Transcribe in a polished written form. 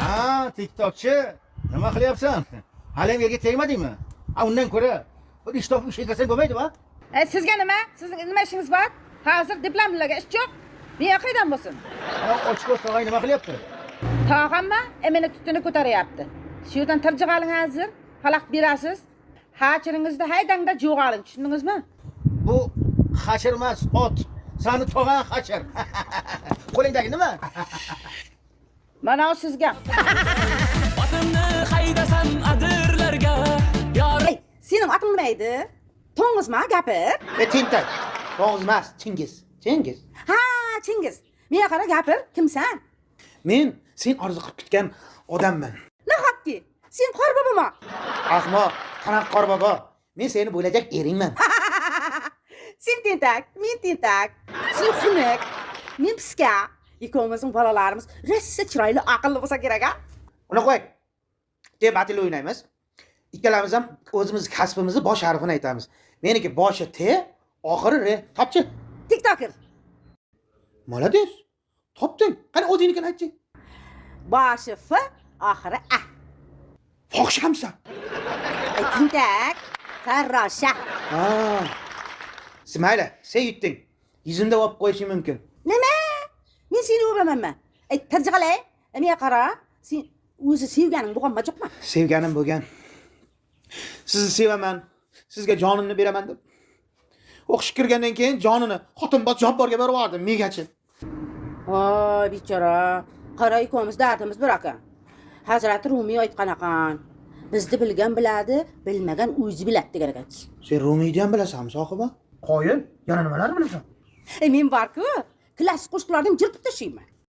Ha, TikTokchi. Nima qilyapsan? Hali yerga tegmadingmi? Undan ko'ra bir ish topib ishga kirsang bo'lmaydimi? Sizga nima? Sizning nima ishingiz bor? Hozir diplomlarga ish yo'q. Men qaydan bo'lsin? Ochko'z tog'ay nima qilyapti? Tog'amma meni tutini ko'taryapti. Shu yerdan tirjiq oling hozir. Xalaq berasiz. Hachiringizda haydangda jo'g'aling, tushundingizmi? Bu hachir emas, ot. Sani tog'ang hachir. Qo'lingdagi nima? Mana o sizga. Otimni haydasan adirlarga. Ey, sening oting nima edi? To'ng'izmi, gapir? Tentak. To'ng'iz emas, Chingiz. Chingiz. Ha, Chingiz. Menga qara gapir, kimsan? Men sen orzu qilib kutgan odamman. Nahotki, sen Qorbobomi? Ahmoq, qanaqa Qorbobo? Men seni bo'lajak eringman. Sen tentak, men tentak. Sen xunuk, men piska. Ikkovimizning bolalarimiz rosa chiroyli, aqlli bo'lsa kerak-a? Uni qo'y. Deb batil o'ynaymiz. Ikkalamiz ham o'zimiz kasbimizni bosh harfini aytamiz. Meniki boshi T, oxiri R. Topchi. TikToker. Молодец. Topding. Qani o'zingnikini aytchi. Boshi F, oxiri A. Fohishamsan. Tentak, farrosha. Ha. Mayli, sen yutding. Yuzimda olib qo'yishim mumkin. Nima? Men seni o'pamanmi? Tirjiqalay, menga qara. Sen o'zi sevganing bo'lganmi, yo'qmi? Sevganim bo'lgan. Sizni sevaman. Sizga jonimni beraman deb. O'qish kirgandan keyin jonini xotinboz jobborga berib yubordim, megachi. Voy, bechora. Qara ikkovimiz dardimiz bir ekan. Hazrati Rumiy aytgan ekan. Bizni bilgan biladi, bilmagan o'zi biladi degan ekan. Sen Rumiyni ham bilasanmi, sohiba? Qo'yin, yana nimalar bilasan? Men bor-ku, klassik qo'shiqlarni jirtib tashlayman.